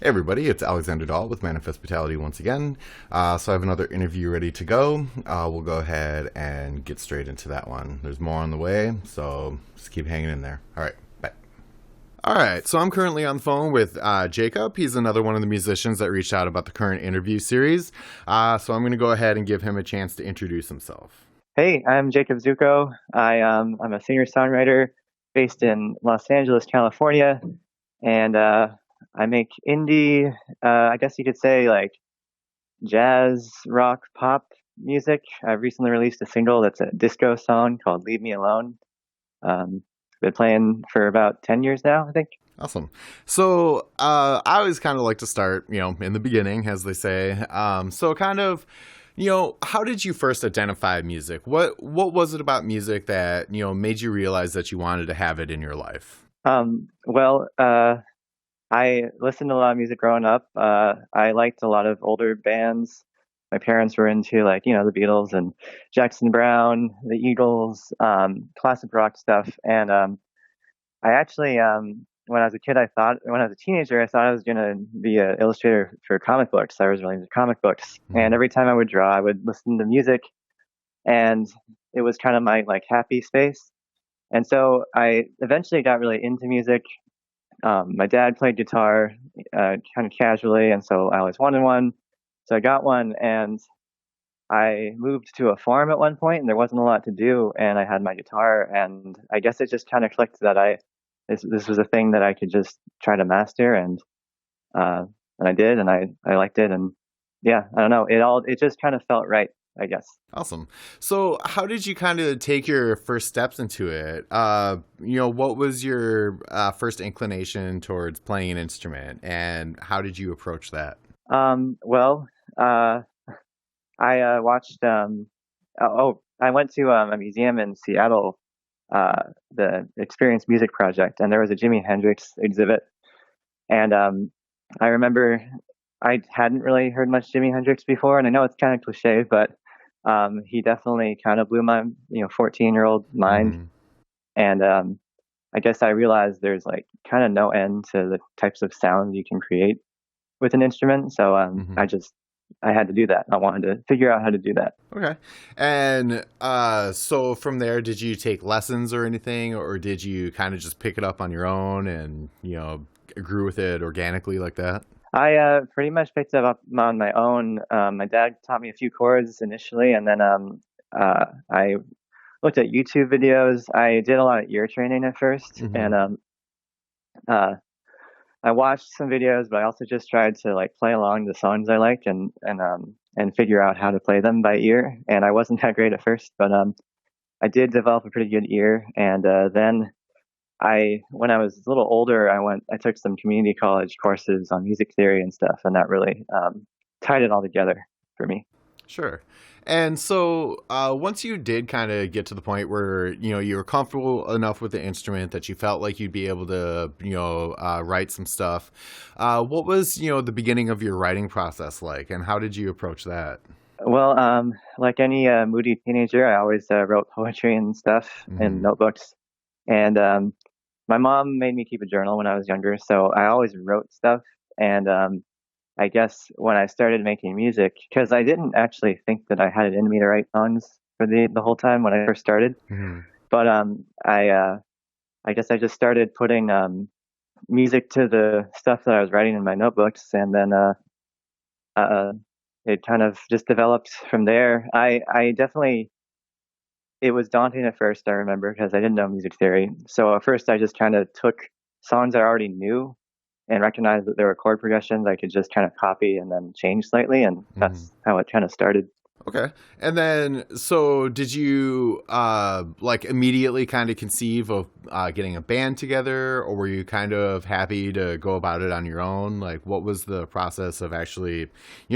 Hey everybody, it's Alexander Dahl with Manifest Brutality once again. So I have another interview ready to go. We'll go ahead and get straight into that one. There's more on the way, so just keep hanging in there. All right, bye. All right, so I'm currently on the phone with Jacob. He's another one of the musicians that reached out about the current interview series. So I'm going to go ahead and give him a chance to introduce himself. Hey, I'm Jacob Zuko. I'm a singer-songwriter based in Los Angeles, California, and I make indie, I guess you could say like jazz, rock, pop music. I've recently released a single that's a disco song called "Leave Me Alone." Um, been playing for about 10 years now, I think. Awesome. So I always kind of like to start, in the beginning, as they say. How did you first identify music? What was it about music that made you realize that you wanted to have it in your life? Well, I listened to a lot of music growing up. I liked a lot of older bands. My parents were into the Beatles and Jackson Brown, the Eagles, classic rock stuff. And I actually, when I was a kid, when I was a teenager, I thought I was gonna be an illustrator for comic books. I was really into comic books, and Mhm. every time I would draw, I would listen to music, and it was kind of my like happy space. And so I eventually got really into music. My dad played guitar kind of casually, and so I always wanted one. So I got one, and I moved to a farm at one point, and there wasn't a lot to do, and I had my guitar, and I guess it just kind of clicked that this was a thing that I could just try to master, uh, and I did, and I liked it, and yeah, I don't know, it just kind of felt right, I guess. Awesome. So, how did you kind of take your first steps into it? What was your first inclination towards playing an instrument, and how did you approach that? Well, uh, I watched. I went to a museum in Seattle, the Experience Music Project, and there was a Jimi Hendrix exhibit. And I remember I hadn't really heard much Jimi Hendrix before, and I know it's kind of cliche, but he definitely kind of blew my 14-year-old mind. Hmm. And I guess I realized there's like kind of no end to the types of sounds you can create with an instrument. So Hmm. I had to do that. I wanted to figure out how to do that. Okay. And so from there, did you take lessons or anything, or did you kind of just pick it up on your own and grew with it organically like that? I pretty much picked it up on my own. My dad taught me a few chords initially, and then I looked at YouTube videos. I did a lot of ear training at first, Hmm. and uh, I watched some videos, but I also just tried to like play along the songs I liked and figure out how to play them by ear. And I wasn't that great at first, but I did develop a pretty good ear. And then when I was a little older, I took some community college courses on music theory and stuff, and that really tied it all together for me. Sure. And so once you did kind of get to the point where you were comfortable enough with the instrument that you felt like you'd be able to write some stuff, what was the beginning of your writing process like, and how did you approach that? Well, like any moody teenager, I always wrote poetry and stuff in Hmm. notebooks. And my mom made me keep a journal when I was younger, so I always wrote stuff. And I guess when I started making music, because I didn't actually think that I had it in me to write songs for the whole time when I first started. Hmm. But I guess I just started putting music to the stuff that I was writing in my notebooks, and then uh, it kind of just developed from there. I definitely it was daunting at first. I remember because I didn't know music theory, so at first I just kind of took songs I already knew and recognized that there were chord progressions I could just kind of copy and then change slightly, and Hmm. that's how it kind of started. Okay. And then, so did you like immediately kind of conceive of getting a band together, or were you kind of happy to go about it on your own? Like, what was the process of actually,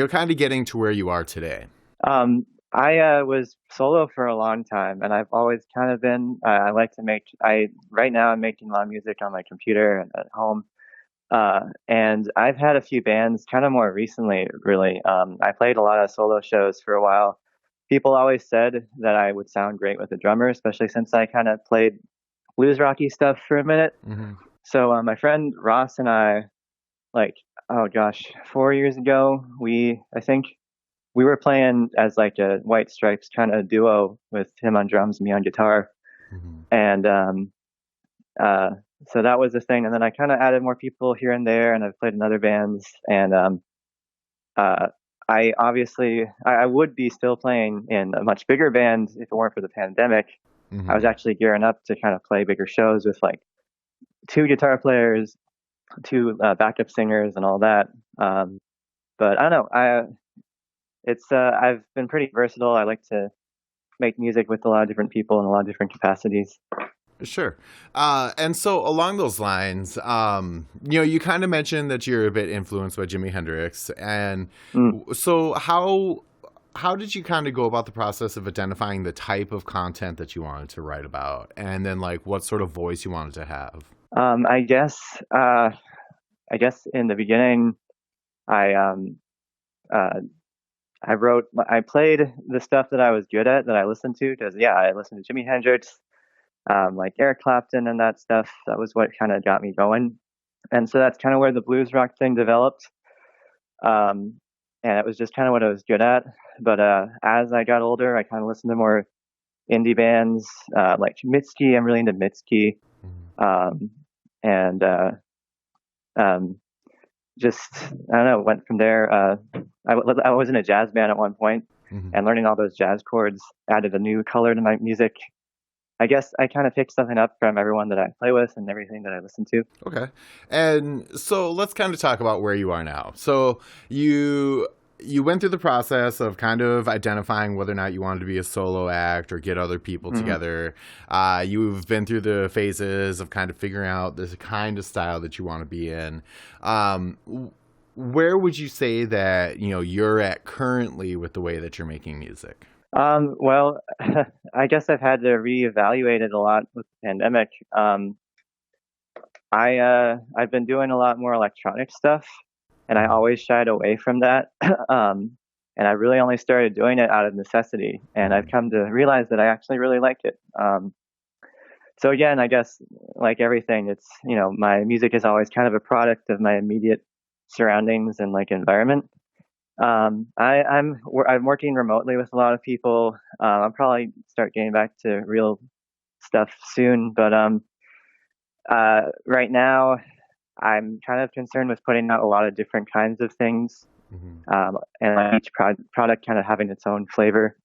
kind of getting to where you are today? I was solo for a long time, and I've always kind of been. I like to make. I right now I'm making a lot of music on my computer and at home. And I've had a few bands kind of more recently, really. I played a lot of solo shows for a while. People always said that I would sound great with a drummer, especially since I kind of played blues rocky stuff for a minute. Hmm. So my friend Ross and I, like, oh gosh, 4 years ago, I think we were playing as like a White Stripes kind of duo with him on drums, me on guitar, Hmm. and uh, so that was the thing. And then I kind of added more people here and there, and I've played in other bands, and uh, I obviously I would be still playing in a much bigger band if it weren't for the pandemic. I was Hmm. actually gearing up to kind of play bigger shows with like two guitar players, two backup singers, and all that. Um, but I don't know. I've been pretty versatile. I like to make music with a lot of different people in a lot of different capacities. Sure. And so along those lines, you kind of mentioned that you're a bit influenced by Jimi Hendrix, and Mm. so how did you kind of go about the process of identifying the type of content that you wanted to write about, and then like what sort of voice you wanted to have? Um, I guess uh, I guess in the beginning, I uh, I played the stuff that I was good at that I listened to because yeah, I listened to Jimi Hendrix, like Eric Clapton and that stuff. That was what kind of got me going, and so that's kind of where the blues rock thing developed. Um, and it was just kind of what I was good at. But as I got older, I kind of listened to more indie bands like Mitski. I'm really into Mitski, um, and um, just I don't know. Went from there. I was in a jazz band at one point, Mm-hmm. and learning all those jazz chords added a new color to my music. I guess I kind of picked something up from everyone that I play with and everything that I listen to. Okay. And so let's kind of talk about where you are now. So you you went through the process of kind of identifying whether or not you wanted to be a solo act or get other people Hmm. together. You've been through the phases of kind of figuring out this kind of style that you want to be in. Where would you say that you're at currently with the way that you're making music? Well, I guess I've had to reevaluate it a lot with the pandemic. I've been doing a lot more electronic stuff, and I Mhm. always shied away from that. um, and I really only started doing it out of necessity, and I've Mhm. come to realize that I actually really like it. So again, I guess like everything, it's my music is always kind of a product of my immediate surroundings and like environment. I'm working remotely with a lot of people. I'll probably start getting back to real stuff soon, but right now I'm kind of concerned with putting out a lot of different kinds of things, Mhm. and each product kind of having its own flavor.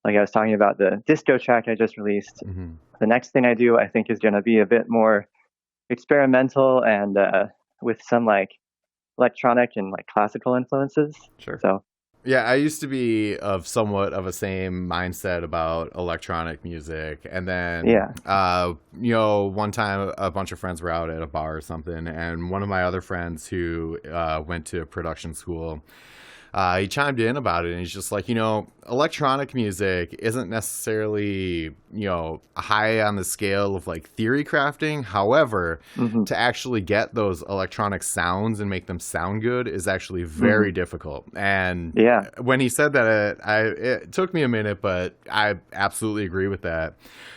Like I was talking about the disco track I just released. Mhm. The next thing I do, I think, is going to be a bit more experimental and with some like electronic and like classical influences. Sure. So Yeah, I used to be of somewhat of a same mindset about electronic music. And then, yeah. one time a bunch of friends were out at a bar or something, and one of my other friends who went to production school, he chimed in about it, and he's just like, electronic music isn't necessarily, high on the scale of like theory crafting. However, Hmm. to actually get those electronic sounds and make them sound good is actually Hmm. very difficult. And Yeah. when he said that, it took me a minute, but I absolutely agree with that.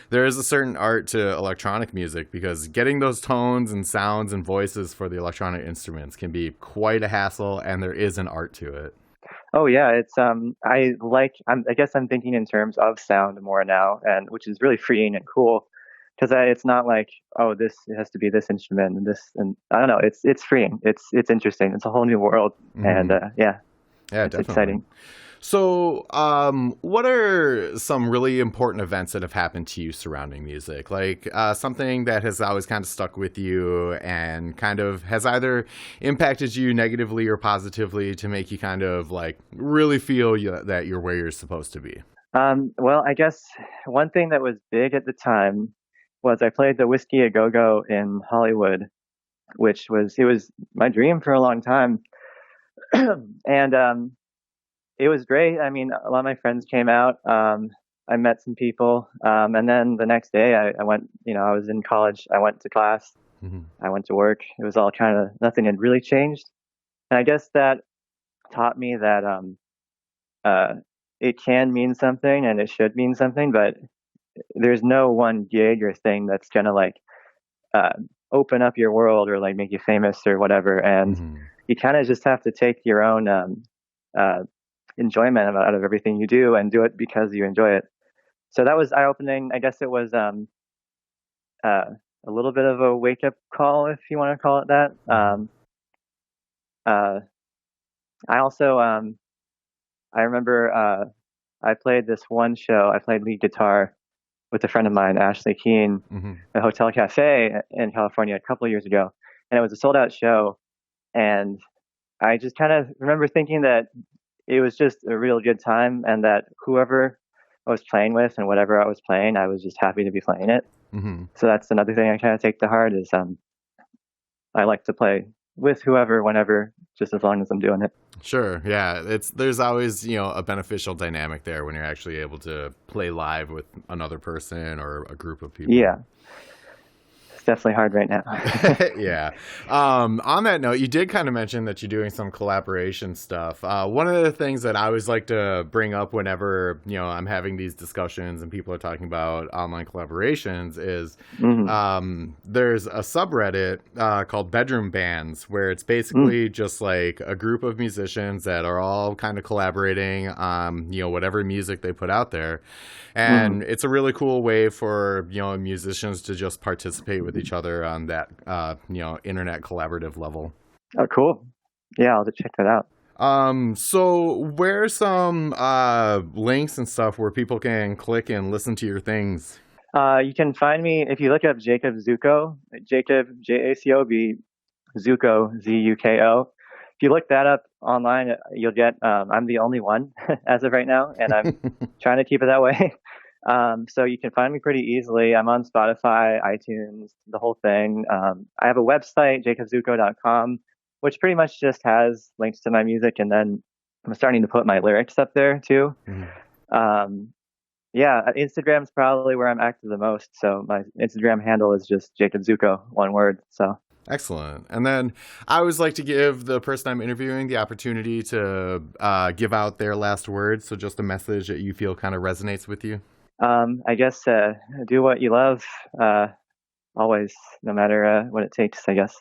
There is a certain art to electronic music because getting those tones and sounds and voices for the electronic instruments can be quite a hassle, and there is an art to it. Oh yeah, it's I guess I'm thinking in terms of sound more now, and which is really freeing and cool because it's not like, oh, this it has to be this instrument and this, and I don't know, it's freeing. It's interesting. It's a whole new world, and Hmm. yeah, Yeah, it's definitely. exciting. So, what are some really important events that have happened to you surrounding music? Like something that has always kind of stuck with you and kind of has either impacted you negatively or positively to make you kind of like really feel that you're where you're supposed to be. Well, I guess one thing that was big at the time was I played the Whiskey a Go Go in Hollywood, which was it was my dream for a long time, and it was great. I mean, a lot of my friends came out. I met some people, and then the next day I went. I was in college. I went to class. Hmm. I went to work. It was all kind of nothing had really changed, and I guess that taught me that uh, it can mean something and it should mean something, but there's no one gig or thing that's gonna like uh, open up your world or like make you famous or whatever. And Hmm. you kind of just have to take your own uh, enjoyment out of everything you do and do it because you enjoy it. So that was eye opening. I guess it was uh, a little bit of a wake up call, if you want to call it that. Uh, I also I remember I played this one show. I played lead guitar with a friend of mine, Ashley Keene, Mm-hmm. at a Hotel Cafe in California a couple of years ago, and it was a sold out show. And I just kind of remember thinking that it was just a real good time, and that whoever I was playing with and whatever I was playing, I was just happy to be playing it. Mm-hmm. So that's another thing I kind of take to heart is I like to play with whoever, whenever, just as long as I'm doing it. Sure. Yeah. There's always, a beneficial dynamic there when you're actually able to play live with another person or a group of people. Yeah, it's definitely hard right now. Yeah. On that note, you did kind of mention that you're doing some collaboration stuff. One of the things that I always like to bring up whenever, I'm having these discussions and people are talking about online collaborations is Hmm. there's a subreddit called Bedroom Bands where it's basically just like a group of musicians that are all kind of collaborating on, whatever music they put out there. Hmm. And it's a really cool way for, musicians to just participate with each other on that, internet collaborative level. Oh, cool. Yeah, I'll have to check that out. So where's some links and stuff where people can click and listen to your things? You can find me if you look up Jacob Zuko, Jacob Jacob, Zuko Zuko. If you look that up online, you'll get. I'm the only one as of right now, and I'm trying to keep it that way. So you can find me pretty easily. I'm on Spotify, iTunes, the whole thing. I have a website, jacobzuko.com, which pretty much just has links to my music, and then I'm starting to put my lyrics up there too. Mhm. Um, yeah, Instagram's probably where I'm active the most. So my Instagram handle is just Jacob Zuko, one word. So Excellent. And then I always like to give the person I'm interviewing the opportunity to give out their last words. So just a message that you feel kind of resonates with you. I guess do what you love, always, no matter what it takes, I guess.